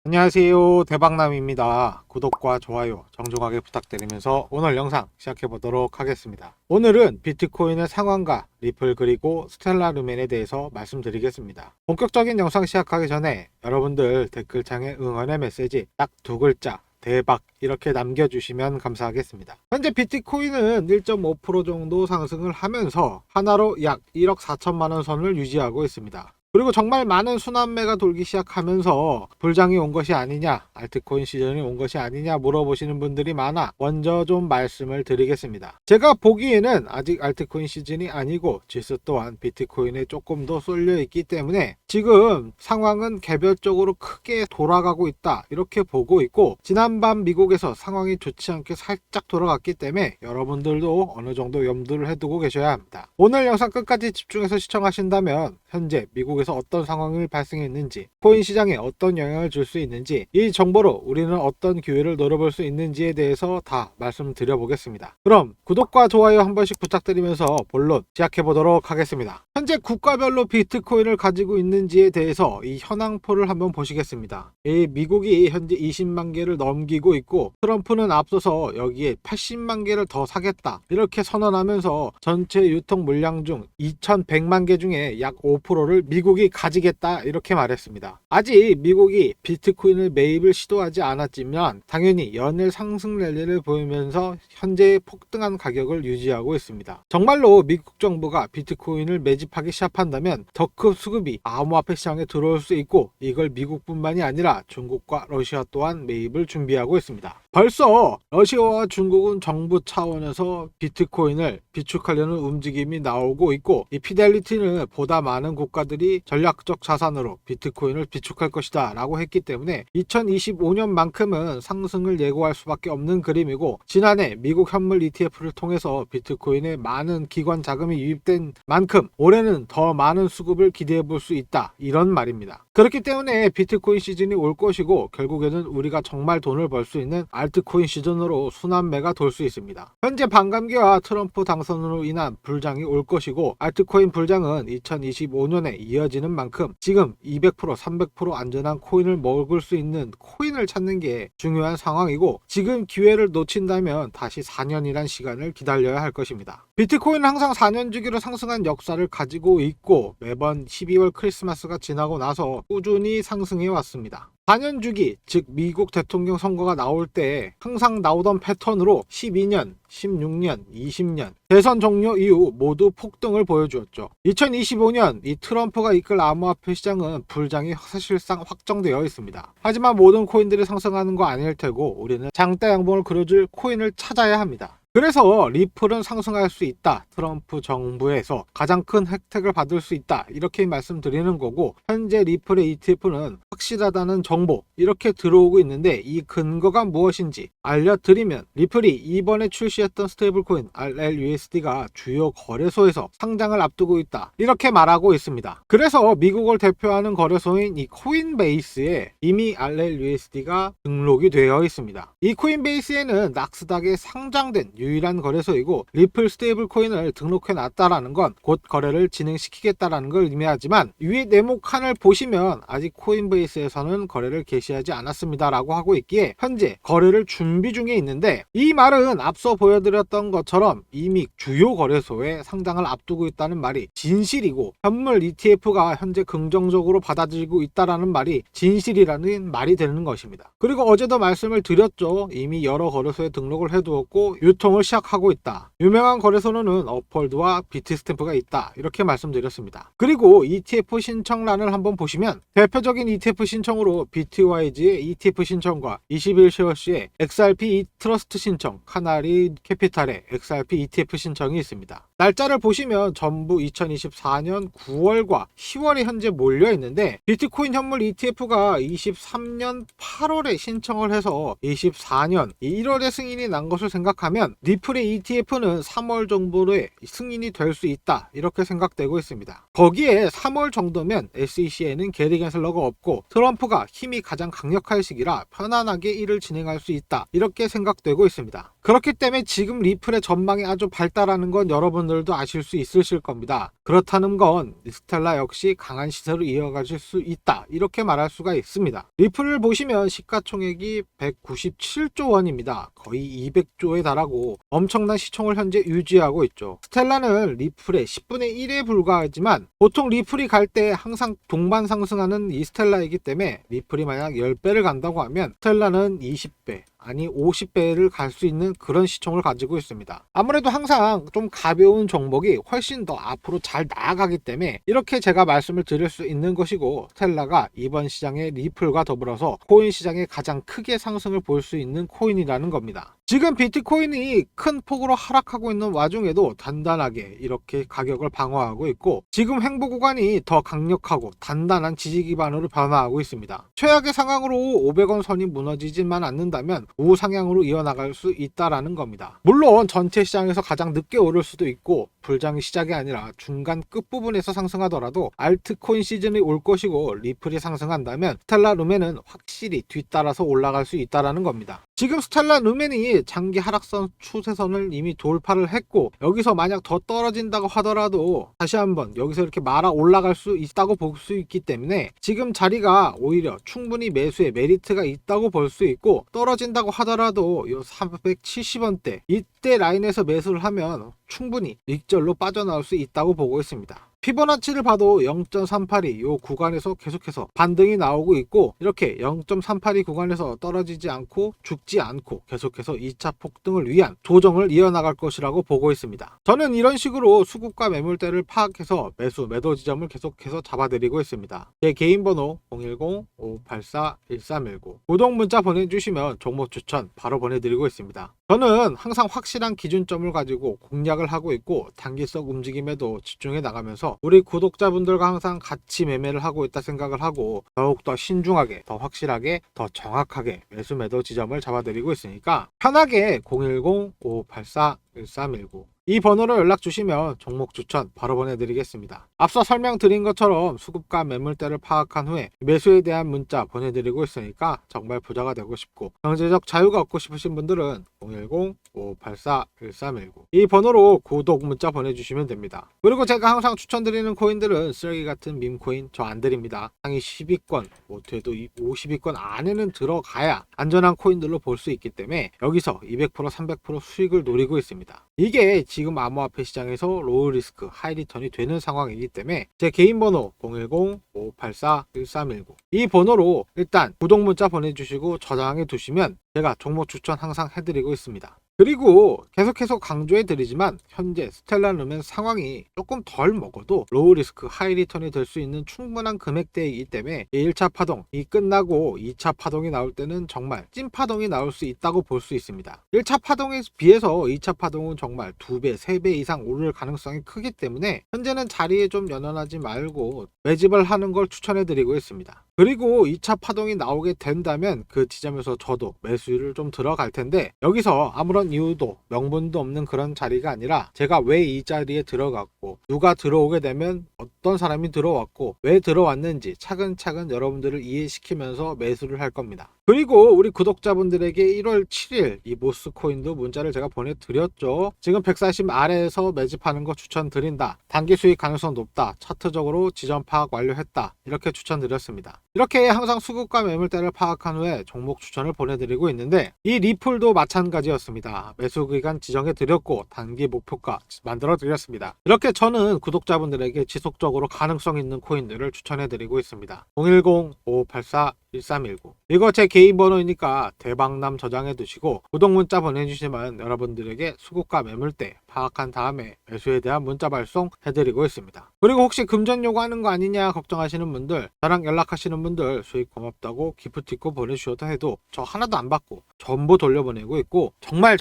안녕하세요, 대박남입니다. 구독과 좋아요 정중하게 부탁드리면서 오늘 영상 시작해 보도록 하겠습니다. 오늘은 비트코인의 상황과 리플 그리고 스텔라 루멘에 대해서 말씀드리겠습니다. 본격적인 영상 시작하기 전에 여러분들 댓글창에 응원의 메시지 딱 두 글자 대박 이렇게 남겨주시면 감사하겠습니다. 현재 비트코인은 1.5% 정도 상승을 하면서 하나로 약 1억 4천만 원 선을 유지하고 있습니다. 그리고 정말 많은 순환매가 돌기 시작하면서 불장이 온 것이 아니냐, 알트코인 시즌이 온 것이 아니냐 물어보시는 분들이 많아 먼저 좀 말씀을 드리겠습니다. 제가 보기에는 아직 알트코인 시즌이 아니고 지수 또한 비트코인에 조금 더 쏠려 있기 때문에 지금 상황은 개별적으로 크게 돌아가고 있다 이렇게 보고 있고, 지난밤 미국에서 상황이 좋지 않게 살짝 돌아갔기 때문에 여러분들도 어느 정도 염두를 해두고 계셔야 합니다. 오늘 영상 끝까지 집중해서 시청하신다면 현재 미국에서 어떤 상황이 발생했는지, 코인 시장에 어떤 영향을 줄 수 있는지, 이 정보로 우리는 어떤 기회를 노려볼 수 있는지에 대해서 다 말씀드려 보겠습니다. 그럼 구독과 좋아요 한 번씩 부탁드리면서 본론 시작해 보도록 하겠습니다. 현재 국가별로 비트코인을 가지고 있는지에 대해서 이 현황표를 한번 보시겠습니다. 이 미국이 현재 20만 개를 넘기고 있고, 트럼프는 앞서서 여기에 80만 개를 더 사겠다 이렇게 선언하면서 전체 유통 물량 중 2100만 개 중에 약 5%를 미국이 가지겠다 이렇게 말했습니다. 아직 미국이 비트코인을 매입을 시도하지 않았지만 당연히 연일 상승 랠리를 보이면서 현재 폭등한 가격을 유지하고 있습니다. 정말로 미국 정부가 비트코인을 매집하기 시작한다면 더 큰 수급이 암호화폐 시장에 들어올 수 있고, 이걸 미국뿐만이 아니라 중국과 러시아 또한 매입을 준비하고 있습니다. 벌써 러시아와 중국은 정부 차원에서 비트코인을 비축하려는 움직임이 나오고 있고, 이 피델리티는 보다 많은 국가들이 전략적 자산으로 비트코인을 비축할 것이다 라고 했기 때문에 2025년만큼은 상승을 예고할 수밖에 없는 그림이고, 지난해 미국 현물 ETF를 통해서 비트코인에 많은 기관 자금이 유입된 만큼 올해는 더 많은 수급을 기대해 볼 수 있다 이런 말입니다. 그렇기 때문에 비트코인 시즌이 올 것이고, 결국에는 우리가 정말 돈을 벌 수 있는 알트코인 시즌으로 순환매가 돌 수 있습니다. 현재 반감기와 트럼프 당선으로 인한 불장이 올 것이고, 알트코인 불장은 2025년에 이어지는 만큼 지금 200% 300% 안전한 코인을 먹을 수 있는 코인을 찾는 게 중요한 상황이고, 지금 기회를 놓친다면 다시 4년이란 시간을 기다려야 할 것입니다. 비트코인은 항상 4년 주기로 상승한 역사를 가지고 있고, 매번 12월 크리스마스가 지나고 나서 꾸준히 상승해 왔습니다. 4년 주기, 즉 미국 대통령 선거가 나올 때 항상 나오던 패턴으로 12년, 16년, 20년 대선 종료 이후 모두 폭등을 보여주었죠. 2025년 이 트럼프가 이끌 암호화폐 시장은 불장이 사실상 확정되어 있습니다. 하지만 모든 코인들이 상승하는 거 아닐 테고, 우리는 장대 양봉을 그려줄 코인을 찾아야 합니다. 그래서 리플은 상승할 수 있다, 트럼프 정부에서 가장 큰 혜택을 받을 수 있다 이렇게 말씀드리는 거고, 현재 리플의 ETF는 확실하다는 정보 이렇게 들어오고 있는데, 이 근거가 무엇인지 알려드리면, 리플이 이번에 출시했던 스테이블코인 RLUSD가 주요 거래소에서 상장을 앞두고 있다 이렇게 말하고 있습니다. 그래서 미국을 대표하는 거래소인 이 코인베이스에 이미 RLUSD가 등록이 되어 있습니다. 이 코인베이스에는 낙스닥에 상장된 유일한 거래소이고, 리플 스테이블 코인을 등록해 놨다라는 건 곧 거래를 진행시키겠다라는 걸 의미하지만, 위에 네모칸을 보시면 아직 코인베이스에서는 거래를 개시하지 않았습니다 라고 하고 있기에 현재 거래를 준비 중에 있는데, 이 말은 앞서 보여드렸던 것처럼 이미 주요 거래소에 상장을 앞두고 있다는 말이 진실이고, 현물 ETF가 현재 긍정적으로 받아들이고 있다라는 말이 진실이라는 말이 되는 것입니다. 그리고 어제도 말씀을 드렸죠. 이미 여러 거래소에 등록을 해두었고 유통을 시작하고 있다. 유명한 거래소로는 업홀드와 비트스탬프가 있다 이렇게 말씀드렸습니다. 그리고 ETF 신청란을 한번 보시면 대표적인 ETF 신청으로 BTYG의 ETF 신청과 21쉐어스의 XRP 트러스트 신청, 카나리 캐피탈의 XRP ETF 신청이 있습니다. 날짜를 보시면 전부 2024년 9월과 10월에 현재 몰려 있는데, 비트코인 현물 ETF가 23년 8월에 신청을 해서 24년 1월에 승인이 난 것을 생각하면 리플의 ETF는 3월 정도에 승인이 될 수 있다 이렇게 생각되고 있습니다. 거기에 3월 정도면 SEC에는 게리 갠슬러가 없고 트럼프가 힘이 가장 강력할 시기라 편안하게 일을 진행할 수 있다 이렇게 생각되고 있습니다. 그렇기 때문에 지금 리플의 전망이 아주 밝다라는 건 여러분들도 아실 수 있으실 겁니다. 그렇다는 건 스텔라 역시 강한 시세로 이어가실 수 있다, 이렇게 말할 수가 있습니다. 리플을 보시면 시가총액이 197조 원입니다. 거의 200조에 달하고 엄청난 시총을 현재 유지하고 있죠. 스텔라는 리플의 10분의 1에 불과하지만 보통 리플이 갈 때 항상 동반 상승하는 이 스텔라이기 때문에 리플이 만약 10배를 간다고 하면 스텔라는 20배 아니 50배를 갈 수 있는 그런 시총을 가지고 있습니다. 아무래도 항상 좀 가벼운 종목이 훨씬 더 앞으로 잘 나아가기 때문에 이렇게 제가 말씀을 드릴 수 있는 것이고, 스텔라가 이번 시장의 리플과 더불어서 코인 시장에 가장 크게 상승을 볼 수 있는 코인이라는 겁니다. 지금 비트코인이 큰 폭으로 하락하고 있는 와중에도 단단하게 이렇게 가격을 방어하고 있고, 지금 횡보 구간이 더 강력하고 단단한 지지 기반으로 변화하고 있습니다. 최악의 상황으로 500원 선이 무너지지만 않는다면 우상향으로 이어나갈 수 있다라는 겁니다. 물론 전체 시장에서 가장 늦게 오를 수도 있고 불장의 시작이 아니라 중간 끝부분에서 상승하더라도 알트코인 시즌이 올 것이고, 리플이 상승한다면 스텔라 루멘은 확실히 뒤따라서 올라갈 수 있다라는 겁니다. 지금 스텔라 루멘이 장기 하락선 추세선을 이미 돌파를 했고, 여기서 만약 더 떨어진다고 하더라도 다시 한번 여기서 이렇게 말아 올라갈 수 있다고 볼 수 있기 때문에 지금 자리가 오히려 충분히 매수의 메리트가 있다고 볼 수 있고, 떨어진다고 하더라도 이 470원대 이때 라인에서 매수를 하면 충분히 익절로 빠져나올 수 있다고 보고 있습니다. 피보나치를 봐도 0.382 이 구간에서 계속해서 반등이 나오고 있고, 이렇게 0.382 구간에서 떨어지지 않고 죽지 않고 계속해서 2차 폭등을 위한 조정을 이어나갈 것이라고 보고 있습니다. 저는 이런 식으로 수급과 매물대를 파악해서 매수 매도 지점을 계속해서 잡아드리고 있습니다. 제 개인 번호 010-584-1319, 구독 문자 보내주시면 종목 추천 바로 보내드리고 있습니다. 저는 항상 확실한 기준점을 가지고 공략을 하고 있고, 단기성 움직임에도 집중해 나가면서 우리 구독자분들과 항상 같이 매매를 하고 있다 생각을 하고, 더욱더 신중하게, 더 확실하게, 더 정확하게 매수 매도 지점을 잡아드리고 있으니까 편하게 010-5584-1319 이 번호로 연락 주시면 종목 추천 바로 보내드리겠습니다. 앞서 설명드린 것처럼 수급과 매물대를 파악한 후에 매수에 대한 문자 보내드리고 있으니까 정말 부자가 되고 싶고 경제적 자유가 얻고 싶으신 분들은 010-5584-1319 이 번호로 구독 문자 보내주시면 됩니다. 그리고 제가 항상 추천드리는 코인들은 쓰레기 같은 밈코인 저 안 드립니다. 상위 10위권, 못해도 50위권 안에는 들어가야 안전한 코인들로 볼 수 있기 때문에 여기서 200% 300% 수익을 노리고 있습니다. 이게 지금 암호화폐 시장에서 로우 리스크 하이 리턴이 되는 상황이기 때문에 제 개인 번호 010-5584-1319 이 번호로 일단 구독 문자 보내주시고 저장해 두시면 제가 종목 추천 항상 해드리고 있습니다. 그리고 계속해서 강조해 드리지만 현재 스텔라 루멘 상황이 조금 덜 먹어도 로우 리스크 하이 리턴이 될 수 있는 충분한 금액대이기 때문에 1차 파동이 끝나고 2차 파동이 나올 때는 정말 찐 파동이 나올 수 있다고 볼 수 있습니다. 1차 파동에 비해서 2차 파동은 정말 2배, 3배 이상 오를 가능성이 크기 때문에 현재는 자리에 좀 연연하지 말고 매집을 하는 걸 추천해 드리고 있습니다. 그리고 2차 파동이 나오게 된다면 그 지점에서 저도 매수를 좀 들어갈 텐데, 여기서 아무런 이유도 명분도 없는 그런 자리가 아니라 제가 왜 이 자리에 들어갔고 누가 들어오게 되면 어떤 사람이 들어왔고 왜 들어왔는지 차근차근 여러분들을 이해시키면서 매수를 할 겁니다. 그리고 우리 구독자분들에게 1월 7일 이 모스코인도 문자를 제가 보내드렸죠. 지금 140 아래에서 매집하는 거 추천드린다, 단기 수익 가능성 높다, 차트적으로 지점 파악 완료했다, 이렇게 추천드렸습니다. 이렇게 항상 수급과 매물대를 파악한 후에 종목 추천을 보내드리고 있는데, 이 리플도 마찬가지였습니다. 매수 기간 지정해 드렸고 단기 목표가 만들어 드렸습니다. 이렇게 저는 구독자분들에게 지속적으로 가능성 있는 코인들을 추천해 드리고 있습니다. 010-5584-1319 이거 제 개인 번호이니까 대박남 저장해 두시고 구독 문자 보내주시면 여러분들에게 수급과 매물대 파악한 다음에 매수에 대한 문자 발송 해드리고 있습니다. 그리고 혹시 금전 요구하는 거 아니냐 걱정하시는 분들, 저랑 연락하시는 분들 수익 고맙다고 기프티콘 보내주셔도 해도 저 하나도 안 받고 전부 돌려보내고 있고, 정말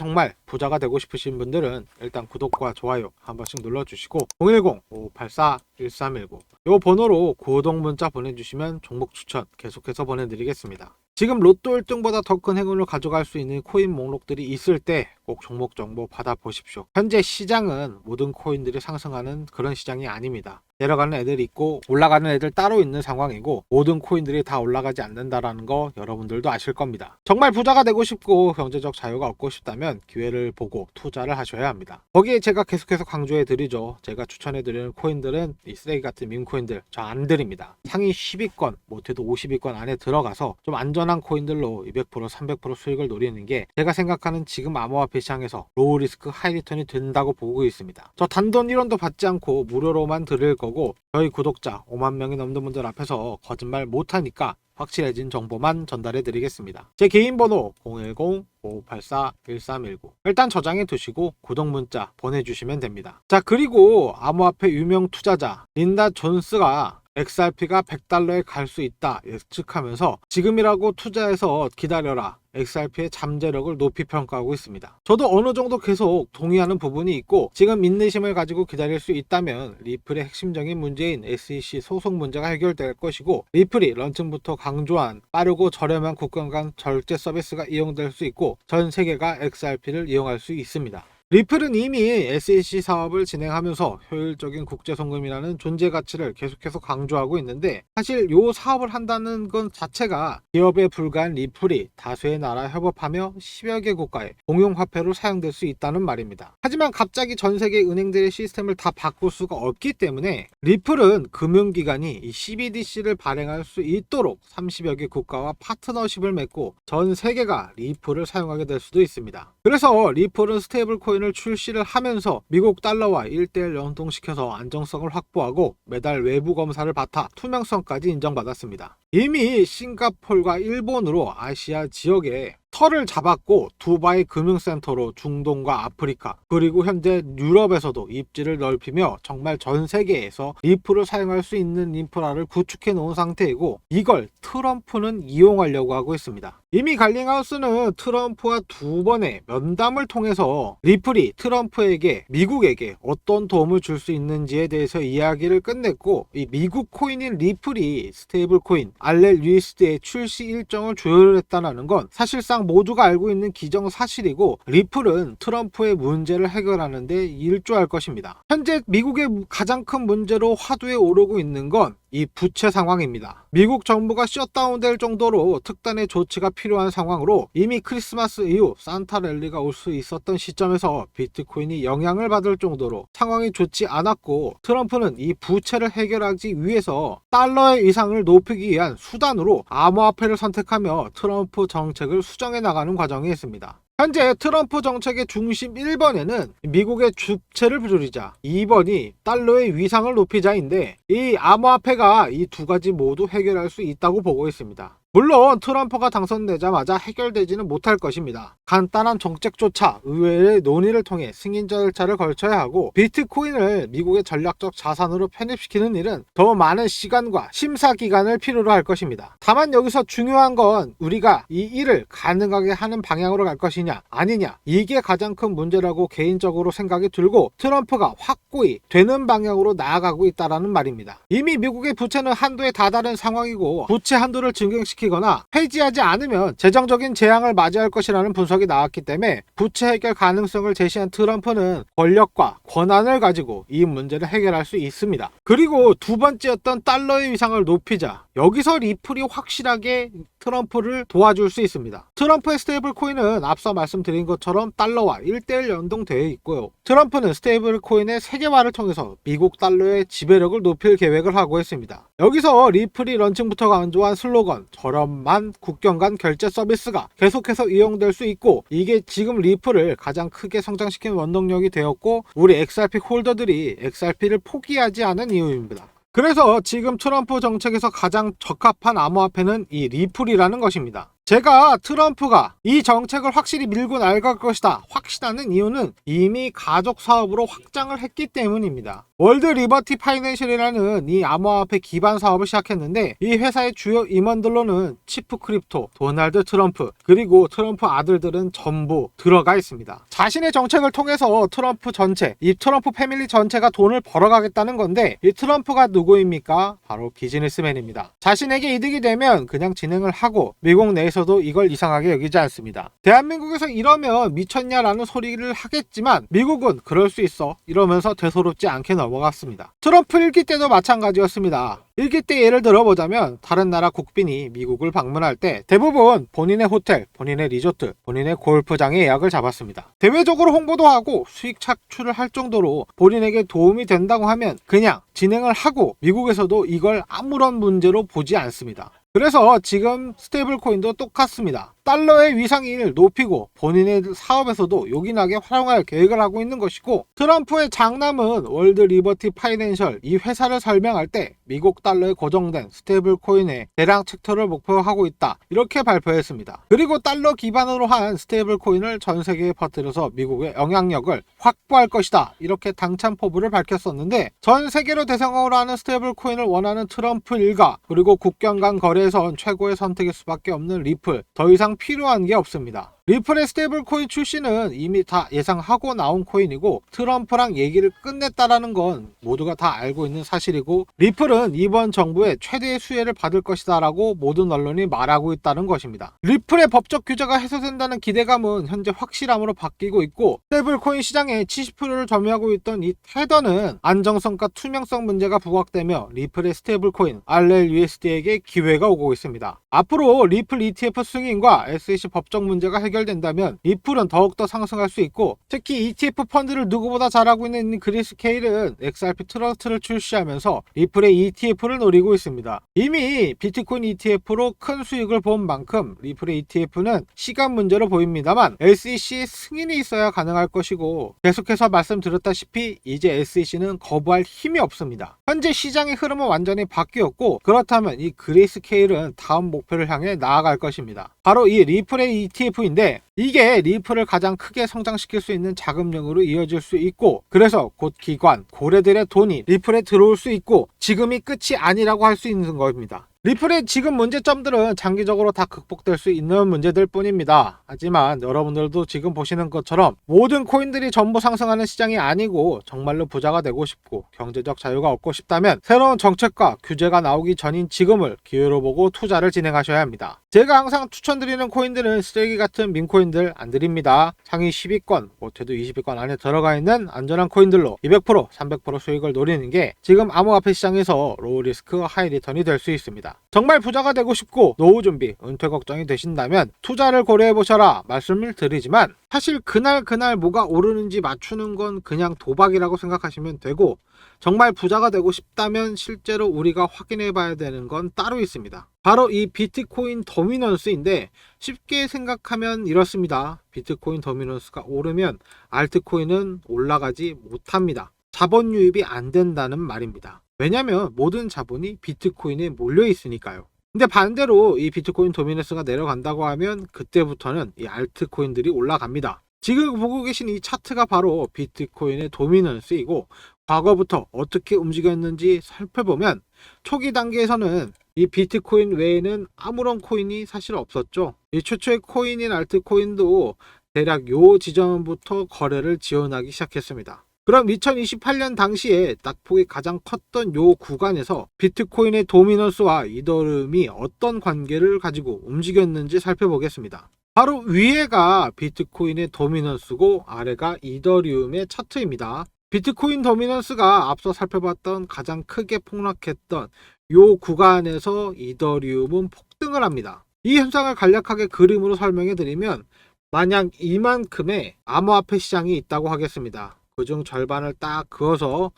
부자가 되고 싶으신 분들은 일단 구독과 좋아요 한 번씩 눌러주시고 010-5584-1319 이 번호로 구독 문자 보내주시면 종목 추천 계속해서 보내드리겠습니다. 지금 로또 1등보다 더 큰 행운을 가져갈 수 있는 코인 목록들이 있을 때 꼭 종목 정보 받아보십시오. 현재 시장은 모든 코인들이 상승하는 그런 시장이 아닙니다. 내려가는 애들이 있고 올라가는 애들 따로 있는 상황이고 모든 코인들이 다 올라가지 않는다라는 거 여러분들도 아실 겁니다. 정말 부자가 되고 싶고 경제적 자유가 얻고 싶다면 기회를 보고 투자를 하셔야 합니다. 거기에 제가 계속해서 강조해 드리죠. 제가 추천해 드리는 코인들은 이 쓰레기 같은 밈코인들 저 안 드립니다. 상위 10위권 못해도 50위권 안에 들어가서 좀 안전한 코인들로 200% 300% 수익을 노리는 게 제가 생각하는 지금 암호화폐 시장에서 로우 리스크 하이 리턴이 된다고 보고 있습니다. 저 단돈 1원도 받지 않고 무료로만 드릴 거고 저희 구독자 5만 명이 넘는 분들 앞에서 거짓말 못하니까 확실해진 정보만 전달해 드리겠습니다. 제 개인 번호 010-5584-1319 일단 저장해 두시고 구독 문자 보내주시면 됩니다. 자, 그리고 암호화폐 유명 투자자 린다 존스가 XRP가 $100에 갈 수 있다 예측하면서 지금이라고 투자해서 기다려라, XRP의 잠재력을 높이 평가하고 있습니다. 저도 어느 정도 계속 동의하는 부분이 있고 지금 인내심을 가지고 기다릴 수 있다면 리플의 핵심적인 문제인 SEC 소송 문제가 해결될 것이고 리플이 런칭부터 강조한 빠르고 저렴한 국가 간 결제 서비스가 이용될 수 있고 전 세계가 XRP를 이용할 수 있습니다. 리플은 이미 SEC 사업을 진행하면서 효율적인 국제송금이라는 존재 가치를 계속해서 강조하고 있는데 사실 이 사업을 한다는 것 자체가 기업에 불과한 리플이 다수의 나라 협업하며 10여 개 국가의 공용화폐로 사용될 수 있다는 말입니다. 하지만 갑자기 전 세계 은행들의 시스템을 다 바꿀 수가 없기 때문에 리플은 금융기관이 이 CBDC를 발행할 수 있도록 30여 개 국가와 파트너십을 맺고 전 세계가 리플을 사용하게 될 수도 있습니다. 그래서 리플은 스테이블 코인을 출시를 하면서 미국 달러와 1:1 연동시켜서 안정성을 확보하고 매달 외부 검사를 받아 투명성까지 인정받았습니다. 이미 싱가폴과 일본으로 아시아 지역에 터를 잡았고 두바이 금융센터로 중동과 아프리카 그리고 현재 유럽에서도 입지를 넓히며 정말 전 세계에서 리플을 사용할 수 있는 인프라를 구축해 놓은 상태이고 이걸 트럼프는 이용하려고 하고 있습니다. 이미 갈링하우스는 트럼프와 두 번의 면담을 통해서 리플이 트럼프에게 미국에게 어떤 도움을 줄 수 있는지에 대해서 이야기를 끝냈고 이 미국 코인인 리플이 스테이블 코인 알렐 USD의 출시 일정을 조율했다는 건 사실상 모두가 알고 있는 기정사실이고 리플은 트럼프의 문제를 해결하는 데 일조할 것입니다. 현재 미국의 가장 큰 문제로 화두에 오르고 있는 건 이 부채 상황입니다. 미국 정부가 셧다운될 정도로 특단의 조치가 필요한 상황으로 이미 크리스마스 이후 산타 랠리가 올 수 있었던 시점에서 비트코인이 영향을 받을 정도로 상황이 좋지 않았고 트럼프는 이 부채를 해결하기 위해서 달러의 위상을 높이기 위한 수단으로 암호화폐를 선택하며 트럼프 정책을 수정해 나가는 과정이 있습니다. 현재 트럼프 정책의 중심 1번에는 미국의 주체를 줄이자, 2번이 달러의 위상을 높이자인데 이 암호화폐가 이 두 가지 모두 해결할 수 있다고 보고 있습니다. 물론 트럼프가 당선되자마자 해결되지는 못할 것입니다. 간단한 정책조차 의회의 논의를 통해 승인 절차를 거쳐야 하고 비트코인을 미국의 전략적 자산으로 편입시키는 일은 더 많은 시간과 심사 기간을 필요로 할 것입니다. 다만 여기서 중요한 건 우리가 이 일을 가능하게 하는 방향으로 갈 것이냐 아니냐 이게 가장 큰 문제라고 개인적으로 생각이 들고 트럼프가 확고히 되는 방향으로 나아가고 있다는 말입니다. 이미 미국의 부채는 한도에 다다른 상황이고 부채 한도를 증강시키거나 폐지하지 않으면 재정적인 재앙을 맞이할 것이라는 분석이 나왔기 때문에 부채 해결 가능성을 제시한 트럼프는 권력과 권한을 가지고 이 문제를 해결할 수 있습니다. 그리고 두 번째였던 달러의 위상을 높이자, 여기서 리플이 확실하게 트럼프를 도와줄 수 있습니다. 트럼프의 스테이블 코인은 앞서 말씀드린 것처럼 달러와 1:1 연동되어 있고요. 트럼프는 스테이블 코인의 세계화를 통해서 미국 달러의 지배력을 높일 계획을 하고 있습니다. 여기서 리플이 런칭부터 강조한 슬로건 저렴한 국경 간 결제 서비스가 계속해서 이용될 수 있고 이게 지금 리플을 가장 크게 성장시킨 원동력이 되었고 우리 XRP 홀더들이 XRP를 포기하지 않은 이유입니다. 그래서 지금 트럼프 정책에서 가장 적합한 암호화폐는 이 리플이라는 것입니다. 제가 트럼프가 이 정책을 확실히 밀고 나갈 것이다 확신하는 이유는 이미 가족 사업으로 확장을 했기 때문입니다. 월드 리버티 파이낸셜이라는 이 암호화폐 기반 사업을 시작했는데 이 회사의 주요 임원들로는 치프 크립토, 도널드 트럼프, 그리고 트럼프 아들들은 전부 들어가 있습니다. 자신의 정책을 통해서 트럼프 전체, 이 트럼프 패밀리 전체가 돈을 벌어가겠다는 건데 이 트럼프가 누구입니까? 바로 비즈니스맨입니다. 자신에게 이득이 되면 그냥 진행을 하고 미국 내에서 미국에서도 이걸 이상하게 여기지 않습니다. 대한민국에서 이러면 미쳤냐라는 소리를 하겠지만 미국은 그럴 수 있어 이러면서 대수롭지 않게 넘어갔습니다. 트럼프 1기 때도 마찬가지였습니다. 1기 때 예를 들어보자면 다른 나라 국빈이 미국을 방문할 때 대부분 본인의 호텔, 본인의 리조트, 본인의 골프장에 예약을 잡았습니다. 대외적으로 홍보도 하고 수익 착취를 할 정도로 본인에게 도움이 된다고 하면 그냥 진행을 하고 미국에서도 이걸 아무런 문제로 보지 않습니다. 그래서 지금 스테이블 코인도 똑같습니다. 달러의 위상을 높이고 본인의 사업에서도 요긴하게 활용할 계획을 하고 있는 것이고, 트럼프의 장남은 월드 리버티 파이낸셜 이 회사를 설명할 때 미국 달러에 고정된 스테이블 코인의 대량 챕터를 목표하고 있다 이렇게 발표했습니다. 그리고 달러 기반으로 한 스테이블 코인을 전 세계에 퍼뜨려서 미국의 영향력을 확보할 것이다 이렇게 당찬 포부를 밝혔었는데, 전 세계로 대상으로 하는 스테이블 코인을 원하는 트럼프 일가 그리고 국경 간 거래에선 최고의 선택일 수밖에 없는 리플, 더 이상 필요한 게 없습니다. 리플의 스테이블 코인 출시는 이미 다 예상하고 나온 코인이고 트럼프랑 얘기를 끝냈다라는 건 모두가 다 알고 있는 사실이고, 리플은 이번 정부의 최대의 수혜를 받을 것이다 라고 모든 언론이 말하고 있다는 것입니다. 리플의 법적 규제가 해소된다는 기대감은 현재 확실함으로 바뀌고 있고, 스테이블 코인 시장의 70%를 점유하고 있던 이 테더는 안정성과 투명성 문제가 부각되며 리플의 스테이블 코인 RLUSD에게 기회가 오고 있습니다. 앞으로 리플 ETF 승인과 SEC 법적 문제가 해결된다면 리플은 더욱더 상승할 수 있고, 특히 ETF 펀드를 누구보다 잘하고 있는 그레이스케일은 XRP 트러스트를 출시하면서 리플의 ETF를 노리고 있습니다. 이미 비트코인 ETF로 큰 수익을 본 만큼 리플의 ETF는 시간 문제로 보입니다만 SEC 승인이 있어야 가능할 것이고, 계속해서 말씀드렸다시피 이제 SEC는 거부할 힘이 없습니다. 현재 시장의 흐름은 완전히 바뀌었고, 그렇다면 이 그레이스케일은 다음 목표를 향해 나아갈 것입니다. 바로 이 리플의 ETF인데 이게 리플을 가장 크게 성장시킬 수 있는 자금력으로 이어질 수 있고, 그래서 곧 기관, 고래들의 돈이 리플에 들어올 수 있고 지금이 끝이 아니라고 할 수 있는 겁니다. 리플의 지금 문제점들은 장기적으로 다 극복될 수 있는 문제들 뿐입니다. 하지만 여러분들도 지금 보시는 것처럼 모든 코인들이 전부 상승하는 시장이 아니고 정말로 부자가 되고 싶고 경제적 자유가 얻고 싶다면 새로운 정책과 규제가 나오기 전인 지금을 기회로 보고 투자를 진행하셔야 합니다. 제가 항상 추천드리는 코인들은 쓰레기 같은 밈코인들 안 드립니다. 상위 10위권, 못해도 20위권 안에 들어가 있는 안전한 코인들로 200%, 300% 수익을 노리는 게 지금 암호화폐 시장에서 로우 리스크 하이 리턴이 될 수 있습니다. 정말 부자가 되고 싶고 노후 준비, 은퇴 걱정이 되신다면 투자를 고려해보셔라 말씀을 드리지만, 사실 그날 뭐가 오르는지 맞추는 건 그냥 도박이라고 생각하시면 되고, 정말 부자가 되고 싶다면 실제로 우리가 확인해 봐야 되는 건 따로 있습니다. 바로 이 비트코인 도미넌스인데, 쉽게 생각하면 이렇습니다. 비트코인 도미넌스가 오르면 알트코인은 올라가지 못합니다. 자본 유입이 안 된다는 말입니다. 왜냐면 모든 자본이 비트코인에 몰려 있으니까요. 근데 반대로 이 비트코인 도미넌스가 내려간다고 하면 그때부터는 이 알트코인들이 올라갑니다. 지금 보고 계신 이 차트가 바로 비트코인의 도미넌스이고, 과거부터 어떻게 움직였는지 살펴보면 초기 단계에서는 이 비트코인 외에는 아무런 코인이 사실 없었죠. 이 최초의 코인인 알트코인도 대략 요 지점부터 거래를 지원하기 시작했습니다. 그럼 2028년 당시에 낙폭이 가장 컸던 요 구간에서 비트코인의 도미넌스와 이더리움이 어떤 관계를 가지고 움직였는지 살펴보겠습니다. 바로 위에가 비트코인의 도미넌스고 아래가 이더리움의 차트입니다. 비트코인 도미넌스가 앞서 살펴봤던 가장 크게 폭락했던 요 구간에서 이더리움은 폭등을 합니다. 이 현상을 간략하게 그림으로 설명해 드리면, 만약 이만큼의 암호화폐 시장이 있다고 하겠습니다. 그중 절반을 딱 그어서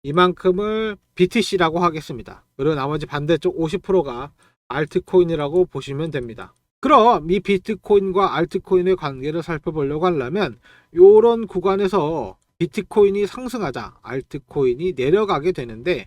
이만큼을 BTC라고 하겠습니다. 그리고 나머지 반대쪽 50%가 알트코인이라고 보시면 됩니다. 그럼 이 비트코인과 알트코인의 관계를 살펴보려고 하려면 이런 구간에서 비트코인이 상승하자 알트코인이 내려가게 되는데,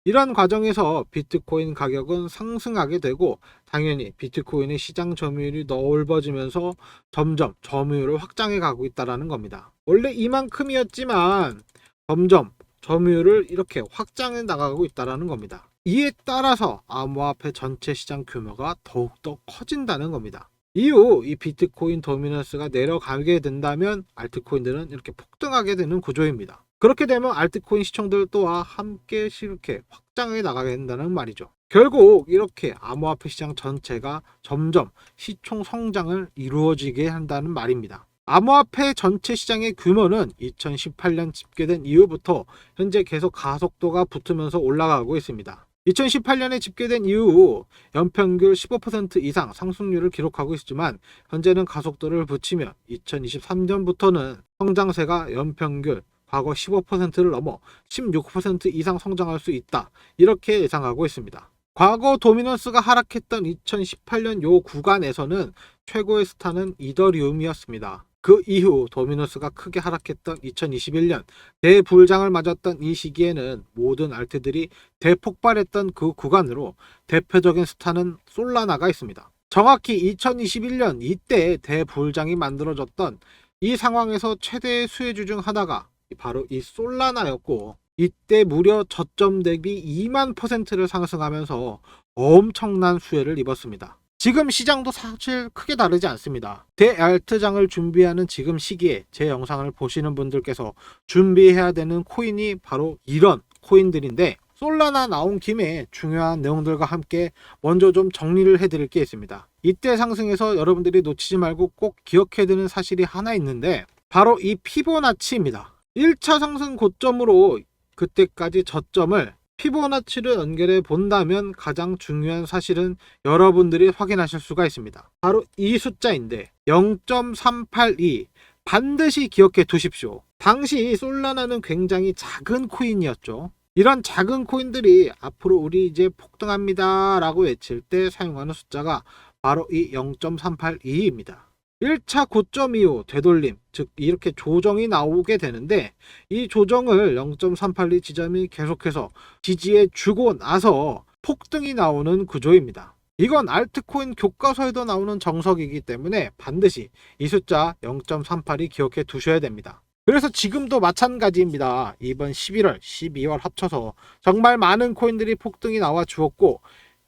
이런 과정에서 비트코인 가격은 상승하게 되고 당연히 비트코인의 시장 점유율이 넓어지면서 점점 점유율을 확장해 가고 있다는 겁니다. 원래 이만큼이었지만 점점 점유율을 이렇게 확장해 나가고 있다는 겁니다. 이에 따라서 암호화폐 전체 시장 규모가 더욱더 커진다는 겁니다. 이후 이 비트코인 도미넌스가 내려가게 된다면 알트코인들은 이렇게 폭등하게 되는 구조입니다. 그렇게 되면 알트코인 시총들 또한 함께 이렇게 확장해 나가게 된다는 말이죠. 결국 이렇게 암호화폐 시장 전체가 점점 시총 성장을 이루어지게 한다는 말입니다. 암호화폐 전체 시장의 규모는 2018년 집계된 이후부터 현재 계속 가속도가 붙으면서 올라가고 있습니다. 2018년에 집계된 이후 연평균 15% 이상 상승률을 기록하고 있지만 현재는 가속도를 붙이며 2023년부터는 성장세가 연평균 과거 15%를 넘어 16% 이상 성장할 수 있다. 이렇게 예상하고 있습니다. 과거 도미넌스가 하락했던 2018년 요 구간에서는 최고의 스타는 이더리움이었습니다. 그 이후 도미노스가 크게 하락했던 2021년 대불장을 맞았던 이 시기에는 모든 알트들이 대폭발했던 그 구간으로 대표적인 스타는 솔라나가 있습니다. 정확히 2021년 이때 대불장이 만들어졌던 이 상황에서 최대의 수혜주 중 하나가 바로 이 솔라나였고, 이때 무려 저점 대비 2만%를 상승하면서 엄청난 수혜를 입었습니다. 지금 시장도 사실 크게 다르지 않습니다. 대알트장을 준비하는 지금 시기에 제 영상을 보시는 분들께서 준비해야 되는 코인이 바로 이런 코인들인데, 솔라나 나온 김에 중요한 내용들과 함께 먼저 좀 정리를 해드릴 게 있습니다. 이때 상승에서 여러분들이 놓치지 말고 꼭 기억해야 되는 사실이 하나 있는데, 바로 이 피보나치입니다. 1차 상승 고점으로 그때까지 저점을 피보나치를 연결해 본다면 가장 중요한 사실은 여러분들이 확인하실 수가 있습니다. 바로 이 숫자인데 0.382 반드시 기억해 두십시오. 당시 솔라나는 굉장히 작은 코인이었죠. 이런 작은 코인들이 앞으로 우리 이제 폭등합니다 라고 외칠 때 사용하는 숫자가 바로 이 0.382입니다. 1차 고점 이후 되돌림, 즉 이렇게 조정이 나오게 되는데, 이 조정을 0.382 지점이 계속해서 지지해 주고 나서 폭등이 나오는 구조입니다. 이건 알트코인 교과서에도 나오는 정석이기 때문에 반드시 이 숫자 0.382 기억해 두셔야 됩니다. 그래서 지금도 마찬가지입니다. 이번 11월, 12월 합쳐서 정말 많은 코인들이 폭등이 나와 주었고,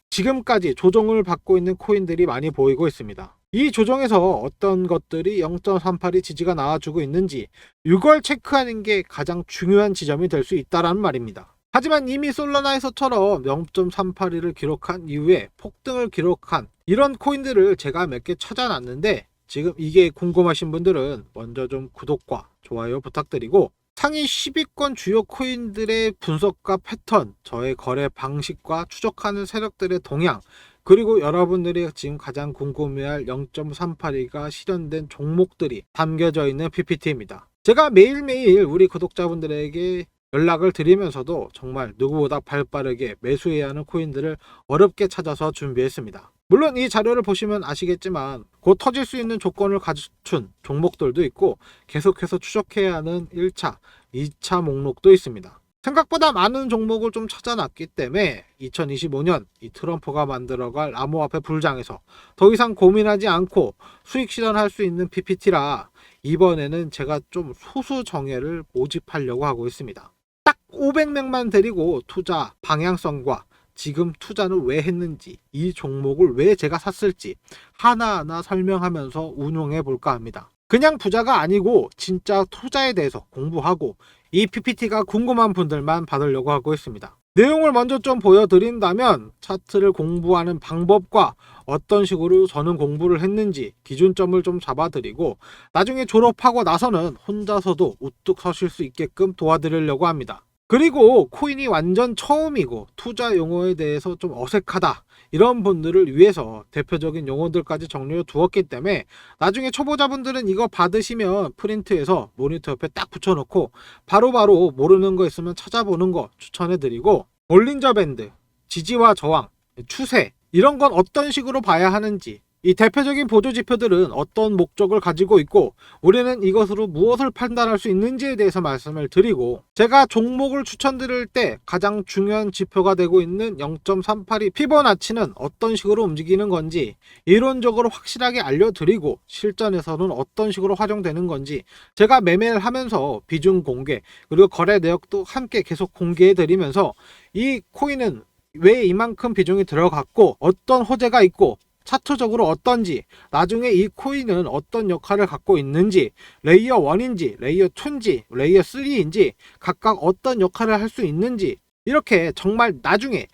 지금까지 조정을 받고 있는 코인들이 많이 보이고 있습니다. 이 조정에서 어떤 것들이 0.382 지지가 나와주고 있는지 이걸 체크하는 게 가장 중요한 지점이 될 수 있다는 말입니다. 하지만 이미 솔라나에서처럼 0.382를 기록한 이후에 폭등을 기록한 이런 코인들을 제가 몇 개 찾아놨는데, 지금 이게 궁금하신 분들은 먼저 좀 구독과 좋아요 부탁드리고, 상위 10위권 주요 코인들의 분석과 패턴, 저의 거래 방식과 추적하는 세력들의 동향, 그리고 여러분들이 지금 가장 궁금해할 0.382가 실현된 종목들이 담겨져 있는 PPT입니다. 제가 매일매일 우리 구독자분들에게 연락을 드리면서도 정말 누구보다 발빠르게 매수해야 하는 코인들을 어렵게 찾아서 준비했습니다. 물론 이 자료를 보시면 아시겠지만 곧 터질 수 있는 조건을 갖춘 종목들도 있고, 계속해서 추적해야 하는 1차, 2차 목록도 있습니다. 생각보다 많은 종목을 좀 찾아놨기 때문에 2025년 이 트럼프가 만들어갈 암호화폐 불장에서 더 이상 고민하지 않고 수익 실현할 수 있는 PPT라 이번에는 제가 좀 소수 정예를 모집하려고 하고 있습니다. 딱 500명만 데리고 투자 방향성과 지금 투자는 왜 했는지, 이 종목을 왜 제가 샀을지 하나하나 설명하면서 운용해 볼까 합니다. 그냥 부자가 아니고 진짜 투자에 대해서 공부하고 이 PPT가 궁금한 분들만 받으려고 하고 있습니다. 내용을 먼저 좀 보여드린다면, 차트를 공부하는 방법과 어떤 식으로 저는 공부를 했는지 기준점을 좀 잡아드리고, 나중에 졸업하고 나서는 혼자서도 우뚝 서실 수 있게끔 도와드리려고 합니다. 그리고 코인이 완전 처음이고 투자 용어에 대해서 좀 어색하다, 이런 분들을 위해서 대표적인 용어들까지 정리해 두었기 때문에 나중에 초보자분들은 이거 받으시면 프린트해서 모니터 옆에 딱 붙여놓고 바로바로 모르는 거 있으면 찾아보는 거 추천해드리고, 볼린저 밴드, 지지와 저항, 추세, 이런 건 어떤 식으로 봐야 하는지, 이 대표적인 보조지표들은 어떤 목적을 가지고 있고 우리는 이것으로 무엇을 판단할 수 있는지에 대해서 말씀을 드리고, 제가 종목을 추천드릴 때 가장 중요한 지표가 되고 있는 0.382 피보나치는 어떤 식으로 움직이는 건지 이론적으로 확실하게 알려드리고, 실전에서는 어떤 식으로 활용되는 건지 제가 매매를 하면서 비중 공개 그리고 거래 내역도 함께 계속 공개해 드리면서 이 코인은 왜 이만큼 비중이 들어갔고 어떤 호재가 있고 차트적으로 어떤지, 나중에 이 코인은 어떤 역할을 갖고 있는지, 레이어 1인지 레이어 2인지 레이어 3인지 각각 어떤 역할을 할 수 있는지, 이렇게 정말 나중에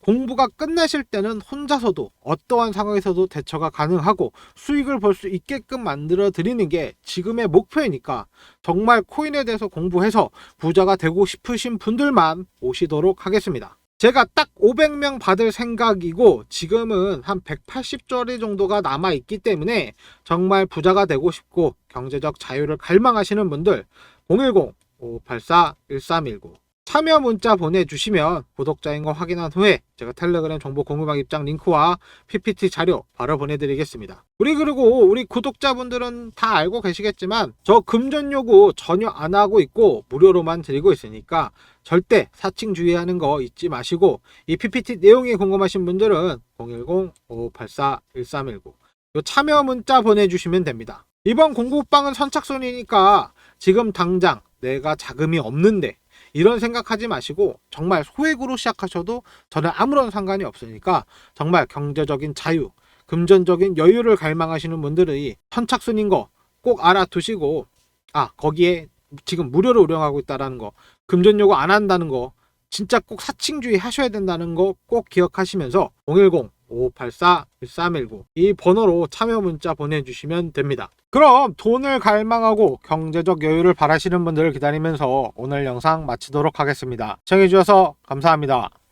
공부가 끝나실 때는 혼자서도 어떠한 상황에서도 대처가 가능하고 수익을 벌 수 있게끔 만들어 드리는 게 지금의 목표이니까 정말 코인에 대해서 공부해서 부자가 되고 싶으신 분들만 오시도록 하겠습니다. 제가 딱 500명 받을 생각이고 지금은 한 180자리 정도가 남아 있기 때문에 정말 부자가 되고 싶고 경제적 자유를 갈망하시는 분들 010-5584-1319 참여 문자 보내주시면 구독자인 거 확인한 후에 제가 텔레그램 정보 공유방 입장 링크와 PPT 자료 바로 보내드리겠습니다. 그리고 우리 구독자분들은 다 알고 계시겠지만 저 금전 요구 전혀 안 하고 있고 무료로만 드리고 있으니까 절대 사칭 주의하는 거 잊지 마시고 이 PPT 내용이 궁금하신 분들은 010-5584-1319 요 참여 문자 보내주시면 됩니다. 이번 공부방은 선착순이니까 지금 당장 내가 자금이 없는데 이런 생각하지 마시고 정말 소액으로 시작하셔도 저는 아무런 상관이 없으니까 정말 경제적인 자유, 금전적인 여유를 갈망하시는 분들이 선착순인 거 꼭 알아두시고 거기에 지금 무료로 운영하고 있다는 거, 금전 요구 안 한다는 거, 진짜 꼭 사칭주의 하셔야 된다는 거 꼭 기억하시면서 010-5584-1319 이 번호로 참여 문자 보내주시면 됩니다. 그럼 돈을 갈망하고 경제적 여유를 바라시는 분들 기다리면서 오늘 영상 마치도록 하겠습니다. 시청해주셔서 감사합니다.